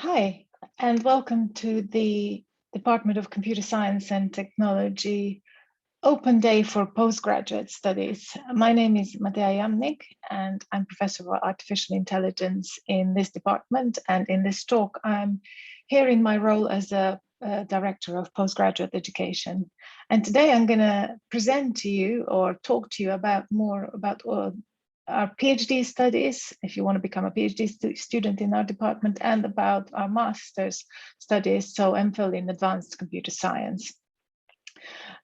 Hi, and welcome to the Department of Computer Science and Technology Open Day for Postgraduate Studies. My name is Mateja Jamnik, and I'm Professor of Artificial Intelligence in this department. And in this talk, I'm here in my role as a Director of Postgraduate Education. And today I'm going to present to you or talk to you about more about our PhD studies, if you want to become a PhD student in our department, and about our master's studies, so MPhil in Advanced Computer Science.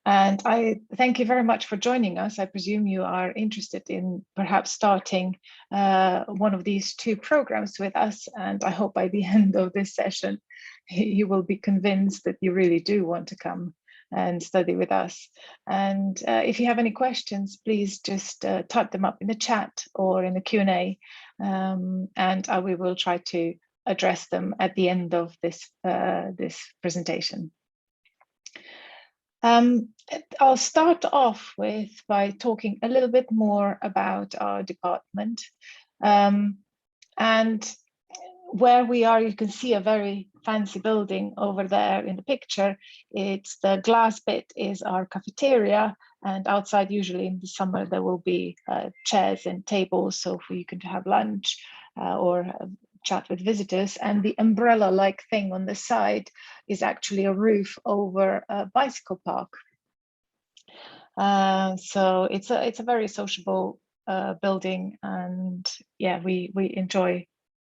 And I thank you very much for joining us. I presume you are interested in perhaps starting one of these two programs with us, and I hope by the end of this session, you will be convinced that you really do want to come and study with us. And if you have any questions, please just type them up in the chat or in the Q&A, and we will try to address them at the end of this presentation. I'll start off by talking a little bit more about our department. And where we are, you can see a very fancy building over there in the picture. It's the glass bit is our cafeteria, and outside usually in the summer there will be chairs and tables so you can have lunch or chat with visitors. And the umbrella-like thing on the side is actually a roof over a bicycle park. So it's a very sociable building, and yeah, we enjoy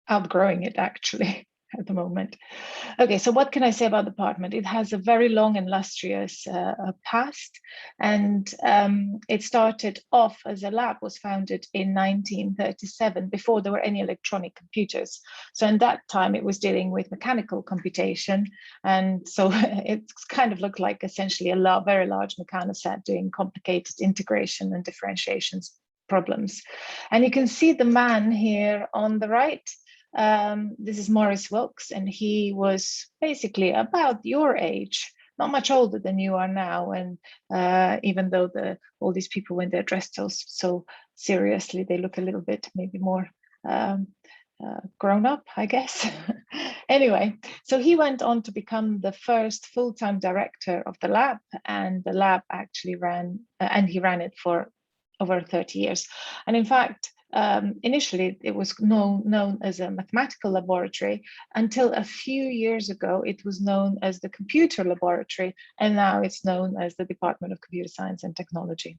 outgrowing it actually at the moment. Okay, so what can I say about the department? It has a very long and illustrious past, and it started off as a lab, was founded in 1937, before there were any electronic computers. So in that time it was dealing with mechanical computation, and so it kind of looked like essentially a very large mechanoset doing complicated integration and differentiations problems. And you can see the man here on the right. This is Maurice Wilkes, and he was basically about your age, not much older than you are now. And even though all these people, when they're dressed so seriously, they look a little bit maybe more grown up, I guess. Anyway, so he went on to become the first full-time director of the lab, and the lab actually he ran it for over 30 years. And in fact, initially it was known as a mathematical laboratory until a few years ago it was known as the computer laboratory, and now it's known as the Department of Computer Science and Technology.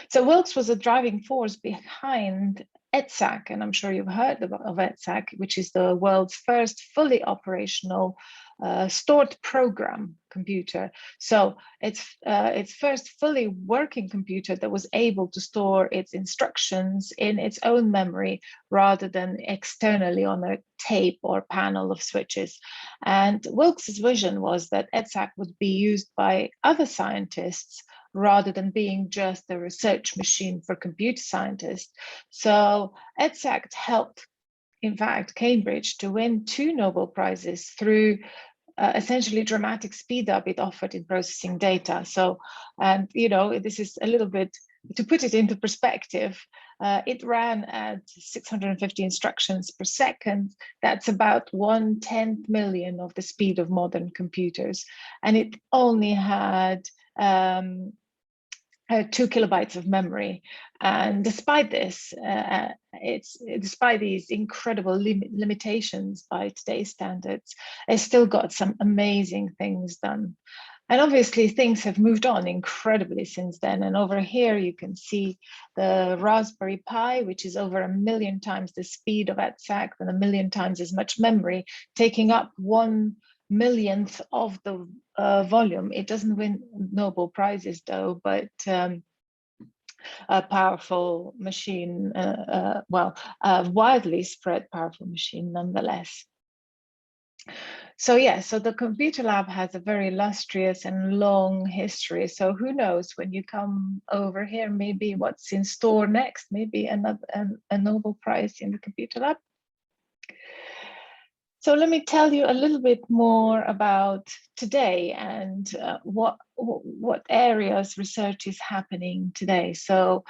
So Wilkes was a driving force behind EDSAC, and I'm sure you've heard of EDSAC, which is the world's first fully operational stored program computer. So it's first fully working computer that was able to store its instructions in its own memory rather than externally on a tape or panel of switches. And Wilkes's vision was that EDSAC would be used by other scientists rather than being just a research machine for computer scientists. So EDSAC helped, in fact, Cambridge to win 2 Nobel Prizes through essentially dramatic speed up it offered in processing data. So, and you know, this is a little bit, to put it into perspective, it ran at 650 instructions per second. That's about 1/10 million of the speed of modern computers. And it only had 2 kilobytes of memory. And despite this, despite these incredible limitations by today's standards, it's still got some amazing things done. And obviously things have moved on incredibly since then. And over here you can see the Raspberry Pi, which is over 1 million times the speed of EDSAC and 1 million times as much memory, taking up 1/1,000,000th of the volume. It doesn't win Nobel Prizes though, but a powerful machine, a widely spread powerful machine nonetheless. So yeah, so the computer lab has a very illustrious and long history. So who knows, when you come over here, maybe what's in store next, maybe a Nobel Prize in the computer lab. So let me tell you a little bit more about today and what areas research is happening today. So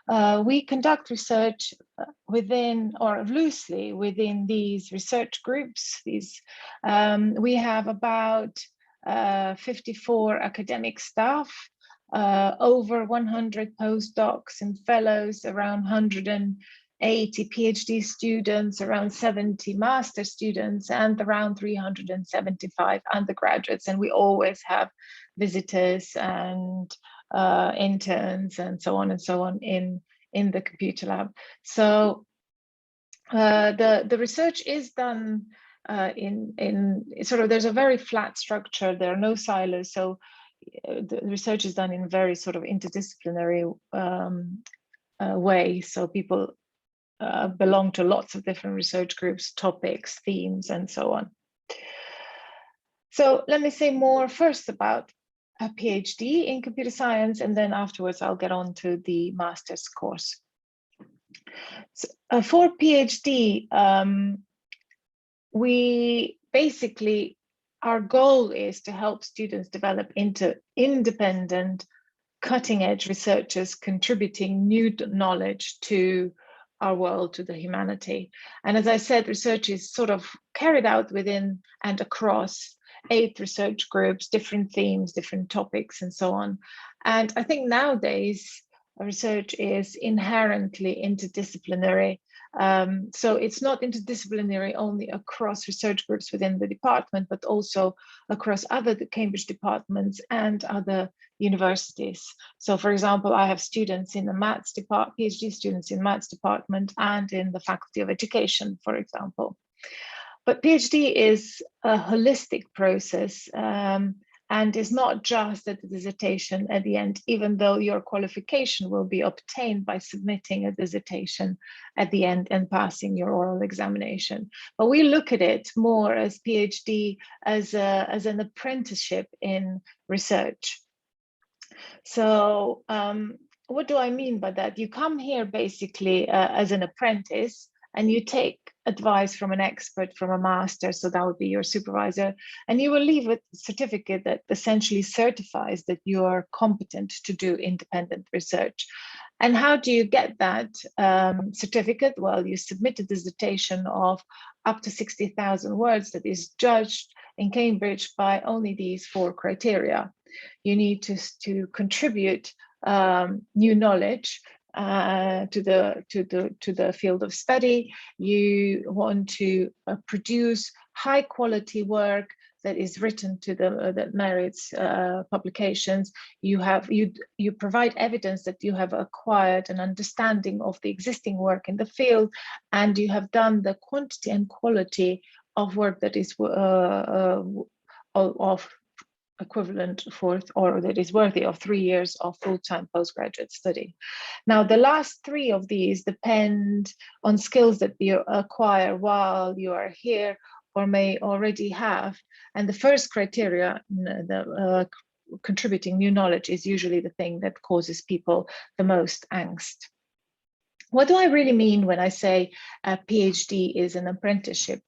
We conduct research within, or loosely within, these research groups. We have about 54 academic staff, over 100 postdocs and fellows, around 180 PhD students, around 70 master students, and around 375 undergraduates. And we always have visitors and interns and so on in the computer lab. So the research is done in sort of, there's a very flat structure. There are no silos. So the research is done in very sort of interdisciplinary way. So people belong to lots of different research groups, topics, themes, and so on. So let me say more first about a PhD in computer science, and then afterwards I'll get on to the master's course. So, for PhD, we basically, our goal is to help students develop into independent, cutting-edge researchers contributing new knowledge to our world, to the humanity. And as I said, research is sort of carried out within and across 8 research groups, different themes, different topics, and so on. And I think nowadays research is inherently interdisciplinary. So it's not interdisciplinary only across research groups within the department, but also across other Cambridge departments and other universities. So for example, I have students in the maths department, PhD students in maths department and in the Faculty of Education, for example. But PhD is a holistic process and is not just a dissertation at the end, even though your qualification will be obtained by submitting a dissertation at the end and passing your oral examination. But we look at it more as PhD as an apprenticeship in research. So what do I mean by that? You come here basically as an apprentice, and you take advice from an expert, from a master, so that would be your supervisor, and you will leave with a certificate that essentially certifies that you are competent to do independent research. And how do you get that certificate? Well, you submit a dissertation of up to 60,000 words that is judged in Cambridge by only these 4 criteria. You need to contribute new knowledge to the field of study. You want to produce high quality work that is written to that merits publications. You provide evidence that you have acquired an understanding of the existing work in the field, and you have done the quantity and quality of work that is of equivalent for, or that is worthy of 3 years of full-time postgraduate study. Now, the last 3 of these depend on skills that you acquire while you are here or may already have. And the first criteria, contributing new knowledge, is usually the thing that causes people the most angst. What do I really mean when I say a PhD is an apprenticeship?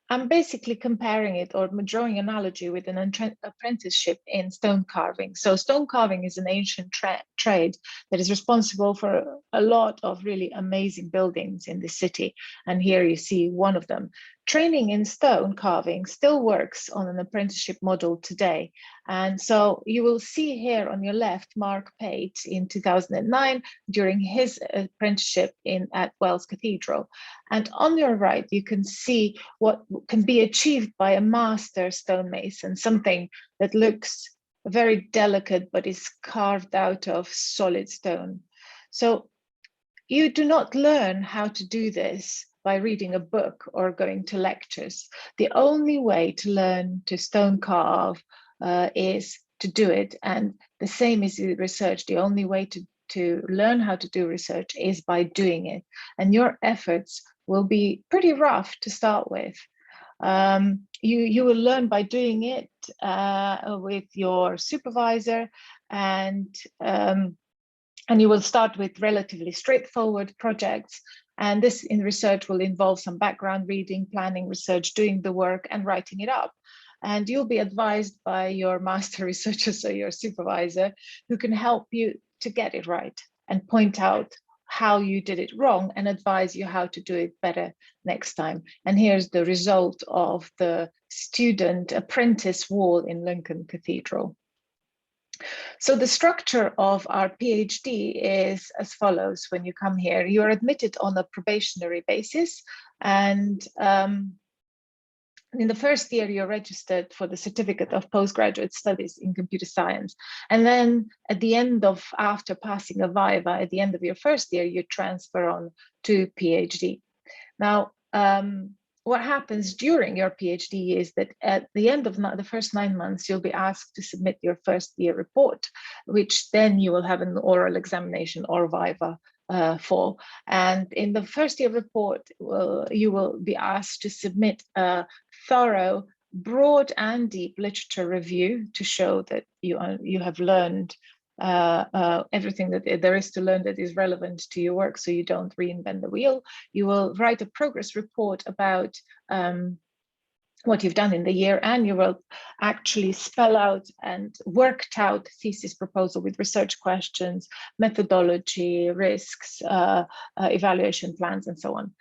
I'm basically comparing it, or drawing an analogy with an apprenticeship in stone carving. So stone carving is an ancient trade that is responsible for a lot of really amazing buildings in the city. And here you see one of them. Training in stone carving still works on an apprenticeship model today. And so you will see here on your left, Mark Pate in 2009 during his apprenticeship at Wells Cathedral. And on your right, you can see what can be achieved by a master stonemason, something that looks very delicate, but is carved out of solid stone. So you do not learn how to do this by reading a book or going to lectures. The only way to learn to stone carve is to do it. And the same is with research. The only way to learn how to do research is by doing it. And your efforts will be pretty rough to start with. You will learn by doing it with your supervisor, and you will start with relatively straightforward projects. And this in research will involve some background reading, planning research, doing the work, and writing it up. And you'll be advised by your master researcher, so your supervisor, who can help you to get it right. and point out how you did it wrong and advise you how to do it better next time. And here's the result of the student apprentice wall in Lincoln Cathedral. So the structure of our PhD is as follows. When you come here, you're admitted on a probationary basis, and in the first year, you're registered for the certificate of postgraduate studies in computer science. And then at the end of, after passing a viva, at the end of your first year, you transfer on to PhD. Now, what happens during your PhD is that at the end of the first 9 months, you'll be asked to submit your first year report, which then you will have an oral examination or viva for. And in the first year report, you will be asked to submit a thorough, broad and deep literature review to show that you have learned everything that there is to learn that is relevant to your work, so you don't reinvent the wheel. You will write a progress report about what you've done in the year, and you will actually spell out and worked out thesis proposal with research questions, methodology, risks, evaluation plans, and so on.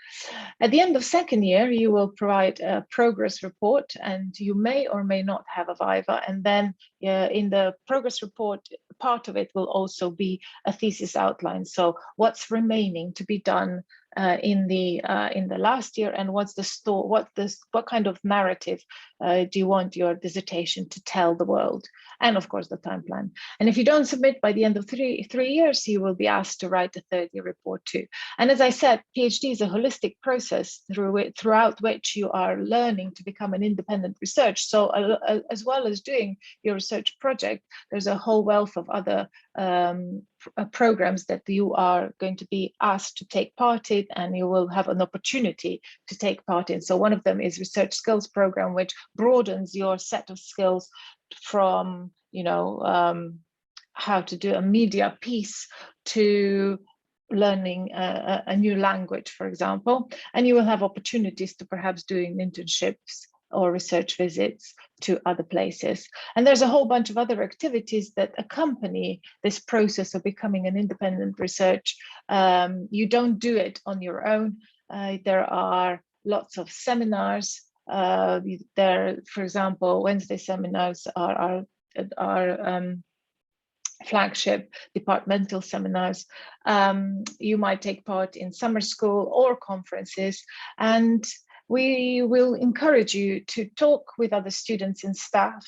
At the end of second year, you will provide a progress report, and you may or may not have a viva. And then in the progress report, part of it will also be a thesis outline. So what's remaining to be done in the last year, and what's the what kind of narrative do you want your dissertation to tell the world, and of course the time plan. And if you don't submit by the end of three years, you will be asked to write a third year report too. And as I said, PhD is a holistic process throughout which you are learning to become an independent research. So as well as doing your research project, there's a whole wealth of other programs that you are going to be asked to take part in, and you will have an opportunity to take part in. So one of them is research skills program, which broadens your set of skills from, how to do a media piece to learning a new language, for example. And you will have opportunities to perhaps doing internships or research visits to other places. And there's a whole bunch of other activities that accompany this process of becoming an independent research. You don't do it on your own. There are lots of seminars. There, for example, Wednesday seminars are flagship departmental seminars. You might take part in summer school or conferences, and we will encourage you to talk with other students and staff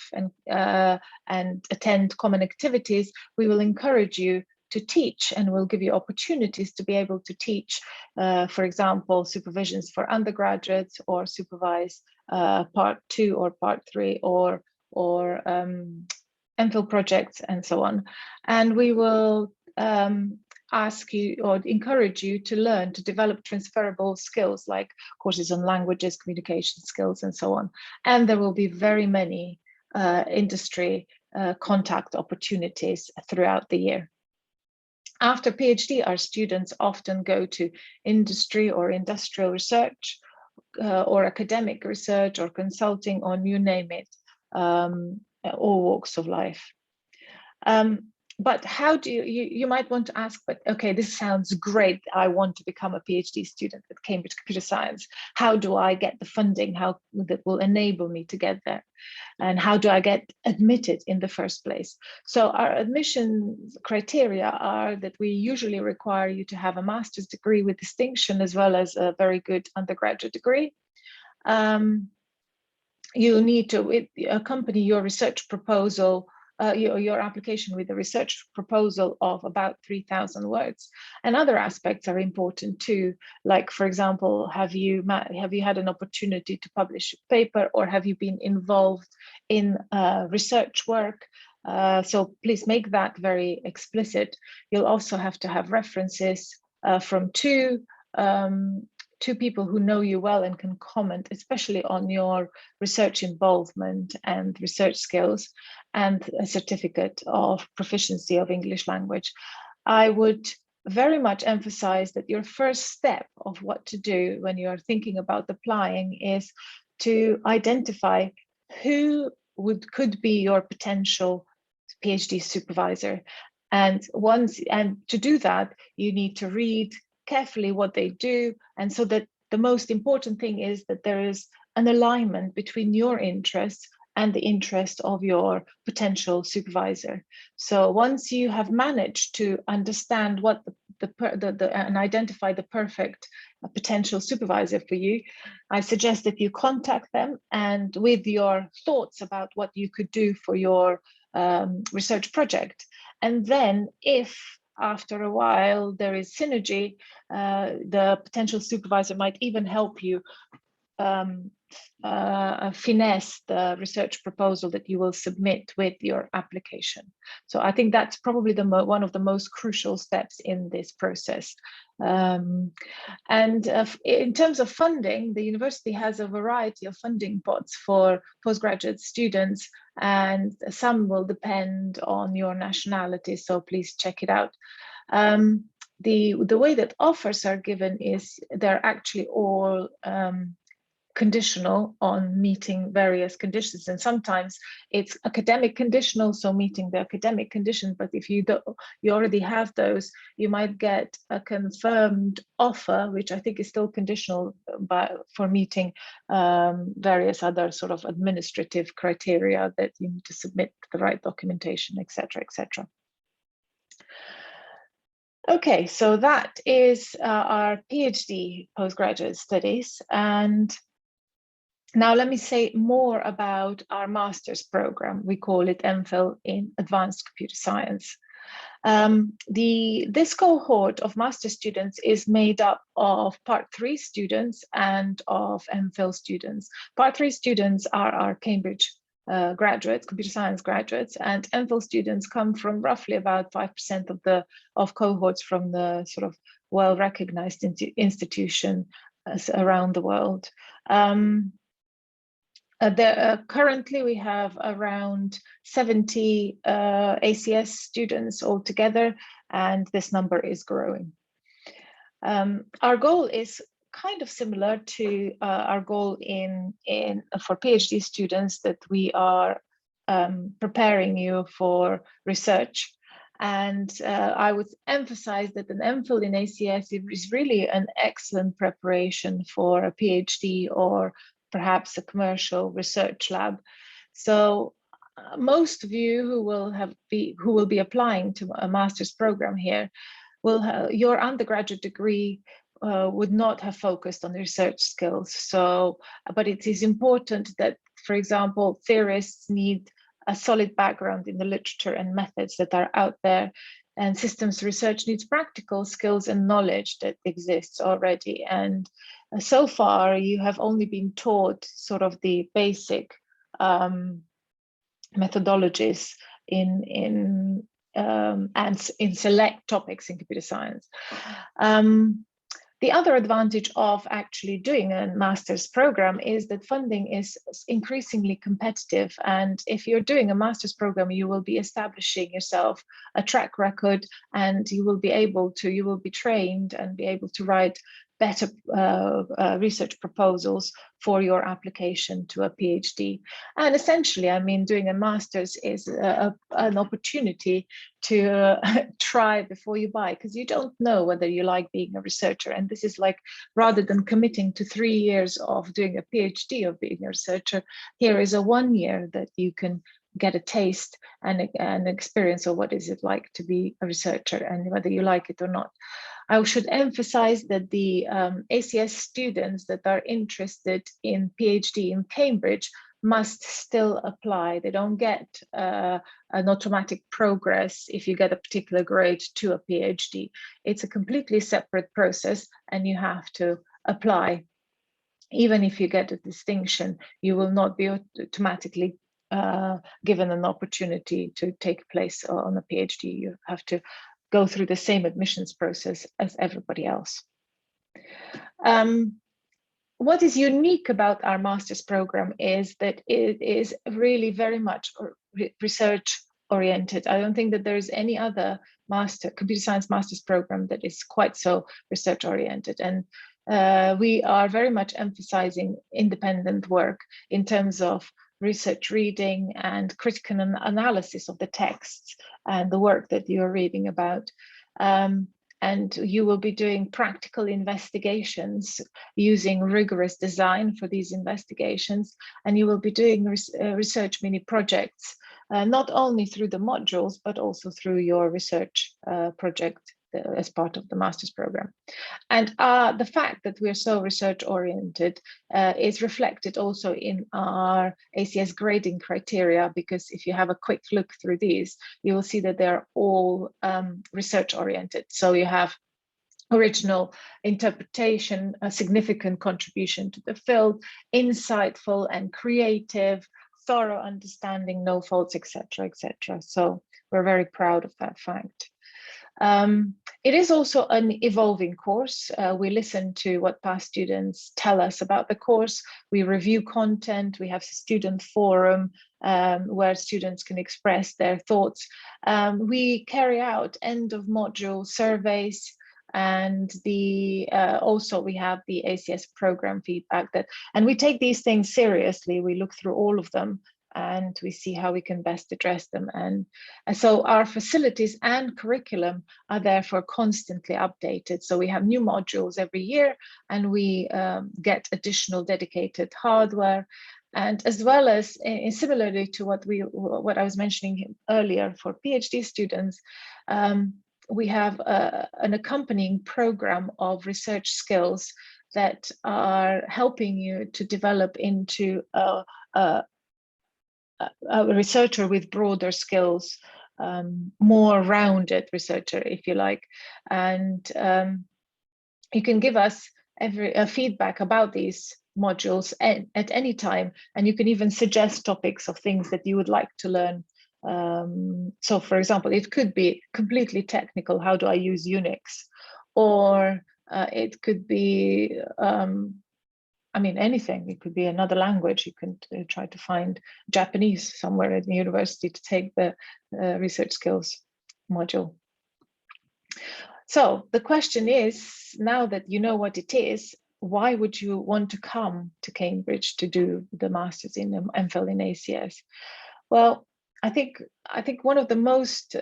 and attend common activities. We will encourage you to teach, and we'll give you opportunities to be able to teach, for example, supervisions for undergraduates, or supervise part 2 or part 3 or MPhil projects and so on. And we will ask you or encourage you to learn to develop transferable skills like courses on languages, communication skills, and so on. And there will be very many industry contact opportunities throughout the year. After PhD, our students often go to industry or industrial research or academic research or consulting, or you name it, all walks of life. But how do you might want to ask, but okay, this sounds great. I want to become a PhD student at Cambridge Computer Science. How do I get the funding? How that will enable me to get there? And how do I get admitted in the first place? So our admission criteria are that we usually require you to have a master's degree with distinction, as well as a very good undergraduate degree. You need to accompany your research proposal, your application, with a research proposal of about 3,000 words. And other aspects are important too, like, for example, have you had an opportunity to publish a paper, or have you been involved in research work? So please make that very explicit. You'll also have to have references from two people who know you well and can comment, especially on your research involvement and research skills, and a certificate of proficiency of English language. I would very much emphasize that your first step of what to do when you're thinking about applying is to identify who could be your potential PhD supervisor. And to do that, you need to read carefully what they do. And so that the most important thing is that there is an alignment between your interests and the interest of your potential supervisor. So once you have managed to understand what and identify the perfect potential supervisor for you, I suggest that you contact them, and with your thoughts about what you could do for your research project. And then if after a while there is synergy, the potential supervisor might even help you finesse the research proposal that you will submit with your application. So I think that's probably one of the most crucial steps in this process. And in terms of funding, the university has a variety of funding pots for postgraduate students, and some will depend on your nationality, so please check it out. The way that offers are given is they're actually all conditional on meeting various conditions, and sometimes it's academic conditional, so meeting the academic conditions. But if you already have those, you might get a confirmed offer, which I think is still conditional for meeting various other sort of administrative criteria that you need to submit the right documentation, etc., etc. Okay, so that is our PhD postgraduate studies. And now let me say more about our master's program. We call it MPhil in Advanced Computer Science. This cohort of master students is made up of Part 3 students and of MPhil students. Part 3 students are our Cambridge graduates, computer science graduates, and MPhil students come from roughly about 5% of cohorts from the sort of well-recognized institution around the world. Currently, we have around 70 ACS students altogether, and this number is growing. Our goal is kind of similar to our goal for PhD students, that we are preparing you for research. And I would emphasize that an MPhil in ACS is really an excellent preparation for a PhD or perhaps a commercial research lab. So most of you who will be applying to a master's program here your undergraduate degree would not have focused on research skills. So, but it is important that, for example, theorists need a solid background in the literature and methods that are out there, and systems research needs practical skills and knowledge that exists already. And so far, you have only been taught sort of the basic methodologies in select topics in computer science. The other advantage of actually doing a master's program is that funding is increasingly competitive. And if you're doing a master's program, you will be establishing yourself a track record, and you will be trained and be able to write better research proposals for your application to a PhD. And essentially, I mean, doing a master's is an opportunity to try before you buy, because you don't know whether you like being a researcher. And this is like, rather than committing to 3 years of doing a PhD of being a researcher, here is a 1 year that you can get a taste and an experience of what is it like to be a researcher, and whether you like it or not. I should emphasize that the ACS students that are interested in PhD in Cambridge must still apply. They don't get an automatic progress if you get a particular grade to a PhD. It's a completely separate process, and you have to apply. Even if you get a distinction, you will not be automatically given an opportunity to take place on a PhD. You have to go through the same admissions process as everybody else. What is unique about our master's program is that it is really very much research oriented. I don't think that there is any other computer science master's program that is quite so research oriented. And we are very much emphasizing independent work in terms of research reading and critical analysis of the texts and the work that you are reading about. And you will be doing practical investigations using rigorous design for these investigations. And you will be doing research mini projects, not only through the modules, but also through your research project as part of the master's program. And the fact that we're so research oriented is reflected also in our ACS grading criteria, because if you have a quick look through these, you will see that they're all research oriented. So you have original interpretation, a significant contribution to the field, insightful and creative, thorough understanding, no faults, etc., etc. So we're very proud of that fact. It is also an evolving course. We listen to what past students tell us about the course. We review content. We have a student forum where students can express their thoughts. We carry out end of module surveys, and also we have the ACS program feedback and we take these things seriously. We look through all of them and we see how we can best address them. And so our facilities and curriculum are therefore constantly updated. So we have new modules every year, and we get additional dedicated hardware. And as well as, similarly to what I was mentioning earlier for PhD students, we have an accompanying program of research skills that are helping you to develop into a researcher with broader skills, more rounded researcher, if you like. And you can give us feedback about these modules at any time, and you can even suggest topics of things that you would like to learn. So for example, it could be completely technical, how do I use Unix? Or it could be I mean, anything. It could be another language. You can try to find Japanese somewhere at the university to take the research skills module. So the question is, now that you know what it is, why would you want to come to Cambridge to do the master's in MPhil in ACS? Well, I think one of the most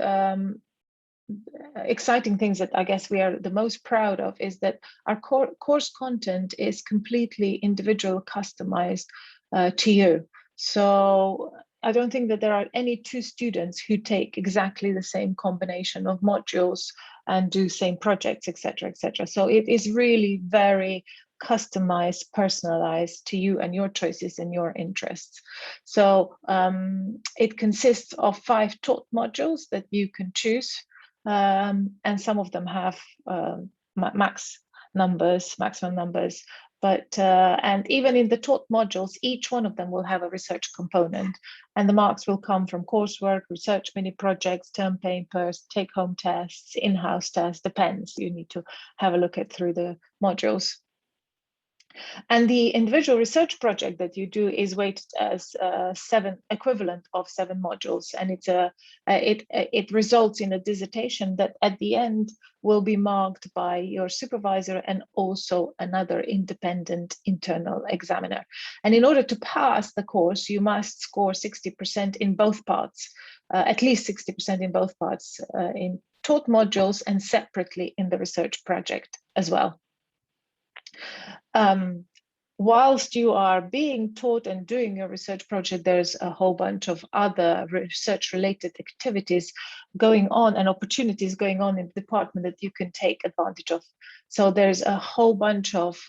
exciting things that I guess we are the most proud of is that our course content is completely individual, customized to you. So I don't think that there are any two students who take exactly the same combination of modules and do same projects, etc., etc. So it is really very customized, personalized to you and your choices and your interests. So it consists of 5 taught modules that you can choose. And some of them have maximum numbers, but and even in the taught modules, each one of them will have a research component, and the marks will come from coursework, research mini projects, term papers, take-home tests, in-house tests, depends. You need to have a look at through the modules. And the individual research project that you do is weighted as 7 equivalent of 7 modules, and it results in a dissertation that at the end will be marked by your supervisor and also another independent internal examiner. And in order to pass the course, you must score 60% in both parts, at least 60% in both parts, in taught modules and separately in the research project as well. Whilst you are being taught and doing your research project, there's a whole bunch of other research-related activities going on and opportunities going on in the department that you can take advantage of. So there's a whole bunch of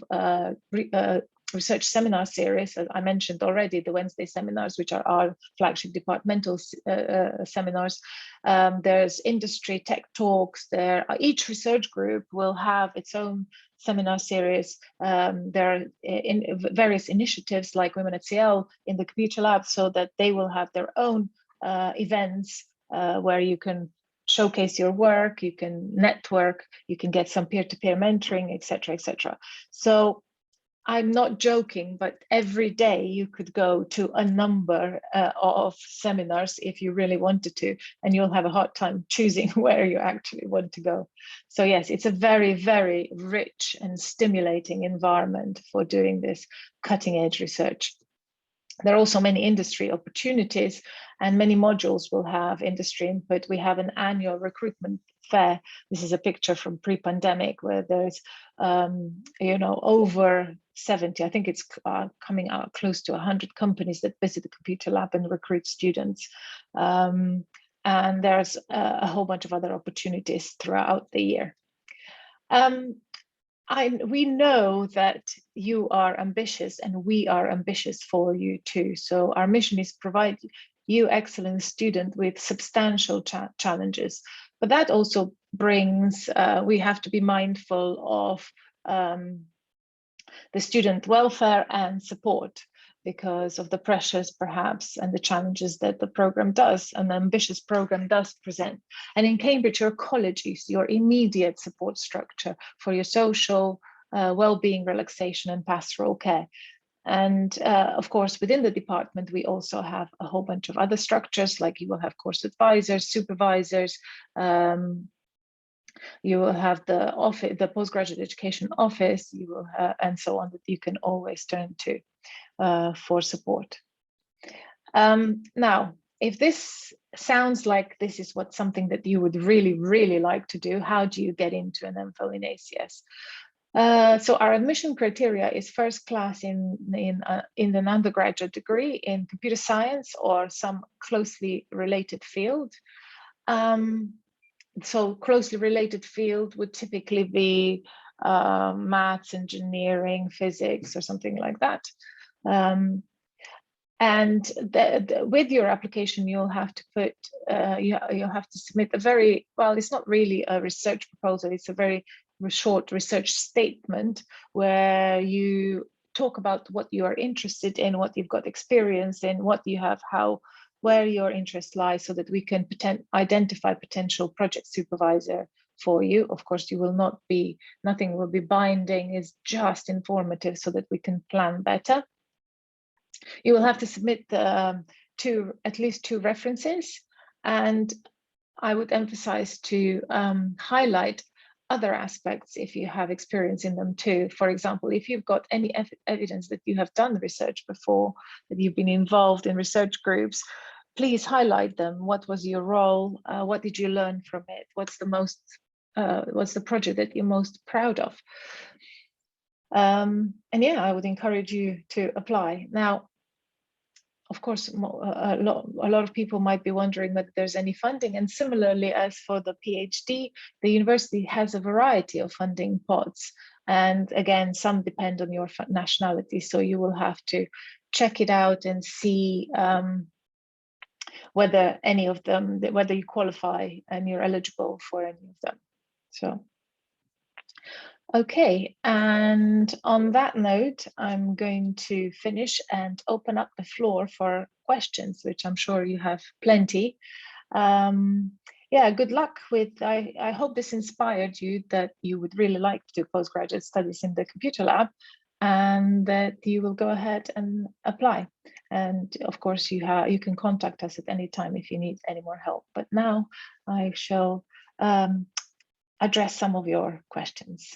research seminar series, as I mentioned already, the Wednesday seminars, which are our flagship departmental seminars. There's industry tech talks. Each research group will have its own seminar series. There are various initiatives like Women at CL in the computer lab, so that they will have their own events where you can showcase your work, you can network, you can get some peer-to-peer mentoring, etc., etc. So I'm not joking, but every day you could go to a number of seminars if you really wanted to, and you'll have a hard time choosing where you actually want to go. So yes, it's a very, very rich and stimulating environment for doing this cutting edge research. There are also many industry opportunities, and many modules will have industry input. We have an annual recruitment fair. This is a picture from pre-pandemic where there's, over 70, I think it's coming out close to 100 companies that visit the computer lab and recruit students. And there's a whole bunch of other opportunities throughout the year. We know that you are ambitious and we are ambitious for you too. So our mission is provide you excellent student with substantial challenges. But that also brings, we have to be mindful of the student welfare and support, because of the pressures perhaps and the challenges that the program does, an ambitious program does present. And in Cambridge, your college is your immediate support structure for your social well-being, relaxation and pastoral care. And of course, within the department, we also have a whole bunch of other structures, like you will have course advisors, supervisors, you will have the office, the postgraduate education office, you will have, and so on, that you can always turn to for support. Now, if this sounds like this is something that you would really, really like to do, how do you get into an MPhil in ACS? So our admission criteria is first class in an undergraduate degree in computer science or some closely related field. So closely related field would typically be maths, engineering, physics, or something like that. And with your application, you'll have to put, you'll have to submit a very, well, it's not really a research proposal, it's a very short research statement where you talk about what you are interested in, what you've got experience in, what you have, where your interest lies, so that we can identify potential project supervisor for you. Of course, you will not be, nothing will be binding, it's just informative so that we can plan better. You will have to submit at least 2 references, and I would emphasize to highlight other aspects if you have experience in them too. For example, if you've got any evidence that you have done research before, that you've been involved in research groups, please highlight them. What was your role? What did you learn from it? What's the project that you're most proud of? And yeah, I would encourage you to apply. Now, of course, a lot of people might be wondering whether there's any funding. And similarly, as for the PhD, the university has a variety of funding pots. And again, some depend on your nationality. So you will have to check it out and see whether any of them, whether you qualify and you're eligible for any of them. So. Okay, and on that note, I'm going to finish and open up the floor for questions, which I'm sure you have plenty. Yeah, good luck with, I hope this inspired you that you would really like to do postgraduate studies in the computer lab, and that you will go ahead and apply. And of course, you can contact us at any time if you need any more help. But now I shall address some of your questions.